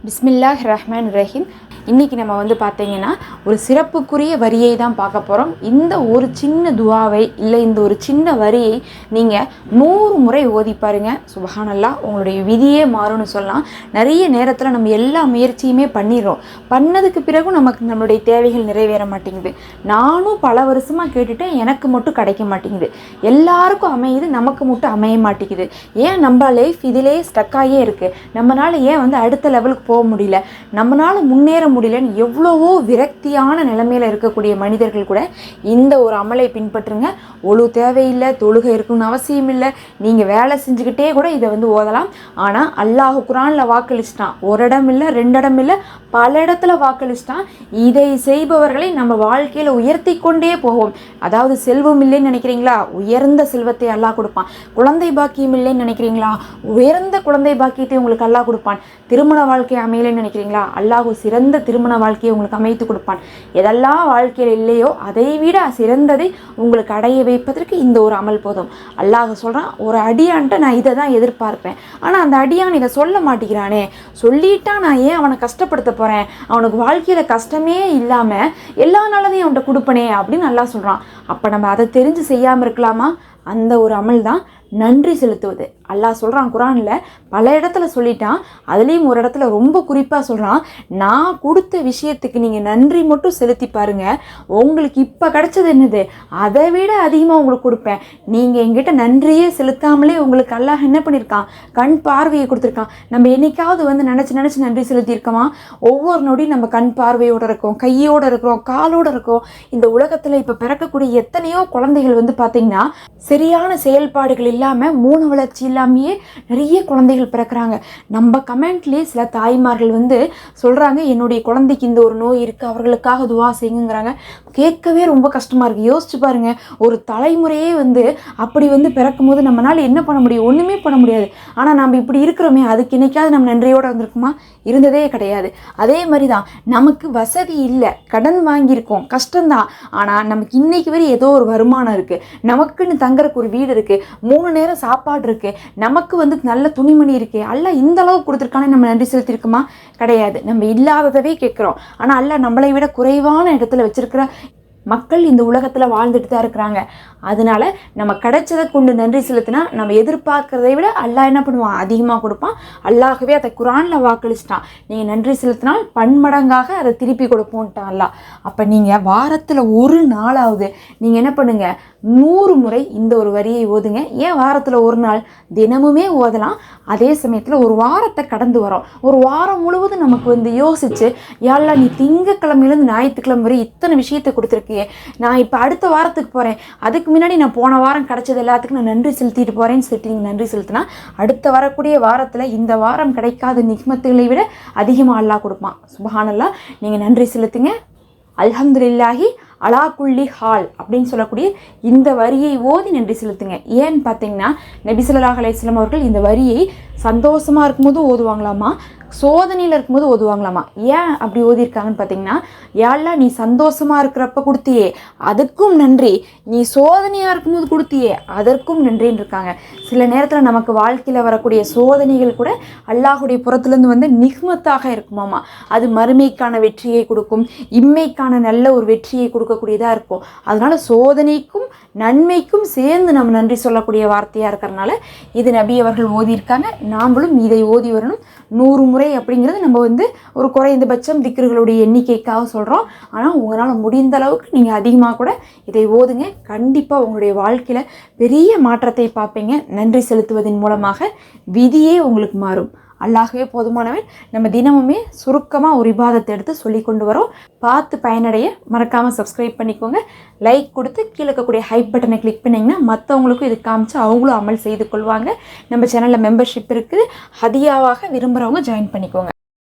பிஸ்மில்லாஹ் ரஹ்மான் ரஹீம். இன்றைக்கி நம்ம பார்த்தீங்கன்னா ஒரு சிறப்புக்குரிய வரியை தான் பார்க்க போகிறோம். இந்த ஒரு சின்ன துவாவை இல்லை இந்த ஒரு சின்ன வரியை நீங்கள் 100 முறை ஓதி பாருங்க. சுபஹானல்லாஹ், உங்களுடைய விதியே மாறும்னு சொல்லலாம். நிறைய நேரத்தில் நம்ம எல்லா முயற்சியுமே பண்ணிடுறோம். பண்ணதுக்கு பிறகும் நமக்கு நம்மளுடைய தேவைகள் நிறைவேற மாட்டேங்குது. நானும் பல வருஷமாக கேட்டுட்டேன், எனக்கு மட்டும் கிடைக்க மாட்டேங்குது. எல்லாருக்கும் அமையுது, நமக்கு மட்டும் அமைய மாட்டேங்குது. ஏன் நம்ம லைஃப் இதிலே ஸ்டக்காகவே இருக்குது? நம்மளால் ஏன் அடுத்த லெவலுக்கு போக முடியல, நம்மளால் முன்னேற முடியலன்னு எவ்வளவோ விரக்தியான நிலைமையில் இருக்கக்கூடிய மனிதர்கள் கூட இந்த ஒரு அமலை பின்பற்றுங்க. ஒழு தேவையில்லை, தொழுகை இருக்கணும்னு அவசியம் இல்லை. நீங்கள் வேலை செஞ்சுக்கிட்டே கூட இதை ஓதலாம். ஆனால் அல்லாஹ் குர்ஆனில் வாக்களிச்சிட்டான். ஒரு இடம் இல்லை, 2 இடம் இல்லை, பல இடத்துல வாக்களிச்சிட்டான். இதை செய்பவர்களை நம்ம வாழ்க்கையில் உயர்த்தி கொண்டே போவோம். அதாவது செல்வம் இல்லைன்னு நினைக்கிறீங்களா, உயர்ந்த செல்வத்தை அல்லாஹ் கொடுப்பான். குழந்தை பாக்கியம் இல்லைன்னு நினைக்கிறீங்களா, உயர்ந்த குழந்தை பாக்கியத்தை உங்களுக்கு அல்லாஹ் கொடுப்பான். திருமண வாழ்க்கை அமையலைன்னு நினைக்கிறீங்களா, அல்லாஹ் சிறந்த திருமண வாழ்க்கையை உங்களுக்கு அமைத்து கொடுப்பான். எதெல்லாம் வாழ்க்கையில் இல்லையோ அதை விட சிறந்ததை உங்களுக்கு அடைய வைப்பதற்கு இந்த ஒரு அமல் போதும். அல்லாஹ் சொல்கிறான், ஒரு அடியான்ட்ட நான் இதை தான் எதிர்பார்ப்பேன், ஆனால் அந்த அடியான் இதை சொல்ல மாட்டேங்கிறானே, சொல்லிட்டா நான் ஏன் அவனை கஷ்டப்படுத்த போகிறேன், அவனுக்கு வாழ்க்கையில் கஷ்டமே இல்லாமல் எல்லா நல்லதையும் அவன்கிட்ட கொடுப்பனே அப்படின்னு அல்லாஹ் சொல்கிறான். அப்போ நம்ம அதை தெரிஞ்சு செய்யாமல் இருக்கலாமா? அந்த ஒரு அமல் தான் நன்றி செலுத்துவது. அல்லாஹ் சொல்கிறான் குர்ஆனில், பல இடத்துல சொல்லிட்டான். அதுலேயும் ஒரு இடத்துல ரொம்ப குறிப்பாக சொல்கிறான், நான் கொடுத்த விஷயத்துக்கு நீங்கள் நன்றி மட்டும் செலுத்தி பாருங்கள், உங்களுக்கு இப்போ கிடைச்சது என்னது அதை விட அதிகமாக உங்களுக்கு கொடுப்பேன். நீங்கள் எங்கிட்ட நன்றியே செலுத்தாமலே உங்களுக்கு அல்லாஹ் என்ன பண்ணியிருக்கான், கண் பார்வையை கொடுத்துருக்கான். நம்ம என்னைக்காவது நினச்சி நன்றி செலுத்தியிருக்கோமா? ஒவ்வொரு நொடியும் நம்ம கண் பார்வையோடு இருக்கோம், கையோடு இருக்கிறோம், காலோடு இருக்கோம். இந்த உலகத்தில் இப்போ பிறக்கக்கூடிய எத்தனையோ குழந்தைகள் பார்த்திங்கன்னா சரியான செயல்பாடுகள் இல்லாமல், மூணு வளர்ச்சி இல்லாமையே நிறைய குழந்தைகள் பிறக்கிறாங்க. நம்ம கமெண்ட்லேயே சில தாய்மார்கள் சொல்கிறாங்க, என்னுடைய குழந்தைக்கு இந்த ஒரு நோய் இருக்குது, அவர்களுக்காக துவா செய்யுங்கிறாங்க. கேட்கவே ரொம்ப கஷ்டமாக இருக்குது. யோசிச்சு பாருங்கள், ஒரு தலைமுறையே அப்படி பிறக்கும் போது நம்மளால் என்ன பண்ண முடியும்? ஒன்றுமே பண்ண முடியாது. ஆனால் நம்ம இப்படி இருக்கிறோமே, அதுக்கு என்னைக்காவது நம்ம நன்றியோடு வந்திருக்குமா? இருந்ததே கிடையாது. அதே மாதிரி தான் நமக்கு வசதி இல்லை, கடன் வாங்கியிருக்கோம், கஷ்டம்தான். ஆனால் நமக்கு இன்னைக்கு வரை ஏதோ ஒரு வருமானம் இருக்குது, நமக்குன்னு தங்குறதுக்கு ஒரு வீடு இருக்குது, 3 நேரம் சாப்பாடு இருக்குது, நமக்கு நல்ல துணிமணி இருக்குது. அல்லாஹ் இந்த அளவுக்கு கொடுத்துருக்கானே நம்ம நன்றி செலுத்தியிருக்குமா? கிடையாது. நம்ம இல்லாததவே கேட்குறோம். ஆனால் அல்லாஹ் நம்மளை விட குறைவான இடத்துல வச்சிருக்கிற மக்கள் இந்த உலகத்தில் வாழ்ந்துட்டு தான் இருக்கிறாங்க. அதனால நம்ம கிடைச்சதை கொண்டு நன்றி செலுத்தினா நம்ம எதிர்பார்க்கறதை விட அல்லாஹ் என்ன பண்ணுவான், அதிகமாக கொடுப்பான். அல்லாஹ்வே அதை குர்ஆனில் வாக்களிச்சிட்டான், நீங்கள் நன்றி செலுத்தினால் பன்மடங்காக அதை திருப்பி கொடுப்போன்ட்டான் அல்லாஹ். அப்போ நீங்கள் வாரத்தில் ஒரு நாளாவது நீங்கள் என்ன பண்ணுங்கள், 100 முறை இந்த ஒரு வரியை ஓதுங்க. ஏன் வாரத்தில் ஒரு நாள், தினமுமே ஓதலாம். அதே சமயத்தில் ஒரு வாரத்தை கடந்து வரோம், ஒரு வாரம் முழுவதும் நமக்கு யோசிச்சு, யா அல்லாஹ் நீ திங்கக்கிழமையிலேருந்து ஞாயிற்றுக்கிழமை வரை இத்தனை விஷயத்தை கொடுத்துருக்கு, நான் இப்போ அடுத்த வாரத்துக்கு போகிறேன், அதுக்கு முன்னாடி நான் போன வாரம் கிடைச்சது எல்லாத்துக்கும் நான் நன்றி செலுத்திட்டு போகிறேன்னு சொல்லிட்டு நீங்கள் நன்றி செலுத்தினா அடுத்த வரக்கூடிய வாரத்தில் இந்த வாரம் கிடைக்காத நிக்மத்துகளை விட அதிகமாக அல்லாஹ் கொடுப்பான். சுப்ஹானல்லாஹ். நீங்கள் நன்றி செலுத்துங்க. அல்ஹம்துலில்லாஹி அலா குல்லி ஹால் அப்படின்னு சொல்லக்கூடிய இந்த வரியை ஓதி நன்றி செலுத்துங்க. ஏன்னு பார்த்தீங்கன்னா, நபி ஸல்லல்லாஹு அலைஹி வஸல்லம் அவர்கள் இந்த வரியை சந்தோஷமாக இருக்கும்போது ஓதுவாங்களாமா, சோதனையில் இருக்கும்போது ஓதுவாங்களாமா. ஏன் அப்படி ஓதியிருக்காங்கன்னு பார்த்தீங்கன்னா, யா அல்லாஹ் நீ சந்தோஷமாக இருக்கிறப்ப கொடுத்தியே அதுக்கும் நன்றி, நீ சோதனையாக இருக்கும்போது கொடுத்தியே அதற்கும் நன்றின்னு இருக்காங்க. சில நேரத்தில் நமக்கு வாழ்க்கையில் வரக்கூடிய சோதனைகள் கூட அல்லாஹுடைய புறத்துலேருந்து நிக்மத்தாக இருக்குமாமா. அது மறுமைக்கான வெற்றியை கொடுக்கும், இம்மைக்கான நல்ல ஒரு வெற்றியை கொடுக்கக்கூடியதாக இருக்கும். அதனால் சோதனைக்கும் நன்மைக்கும் சேர்ந்து நம்ம நன்றி சொல்லக்கூடிய வார்த்தையாக இருக்கிறதுனால இது நபி அவர்கள் ஓதியிருக்காங்க. நாமளும் இதை ஓதி வரணும். 100 முறை அப்படிங்கிறது நம்ம ஒரு குறைந்தபட்சம் திக்ருகளுடைய எண்ணிக்கைக்காக சொல்கிறோம். ஆனால் உங்களால் முடிந்த அளவுக்கு நீங்கள் அதிகமாக கூட இதை ஓதுங்க. கண்டிப்பாக உங்களுடைய வாழ்க்கையில் பெரிய மாற்றத்தை பார்ப்பீங்க. நன்றி செலுத்துவதன் மூலமாக விதியே உங்களுக்கு மாறும். அல்லாஹ்வே போதுமானவன். நம்ம தினமுமே சுருக்கமாக ஒரு இபாதத்தை எடுத்து சொல்லி கொண்டு வரோம். பார்த்து பயனடைய மறக்காமல் சப்ஸ்கிரைப் பண்ணிக்கோங்க. லைக் கொடுத்து கீழே இருக்கக்கூடிய ஹைப் பட்டனை கிளிக் பண்ணிங்கன்னா மற்றவங்களுக்கும் இது காமிச்சு அவங்களும் அமல் செய்து கொள்வாங்க. நம்ம சேனலில் மெம்பர்ஷிப் இருக்குது, ஹதியாவாக விரும்புகிறவங்க ஜாயின் பண்ணிக்கோங்க.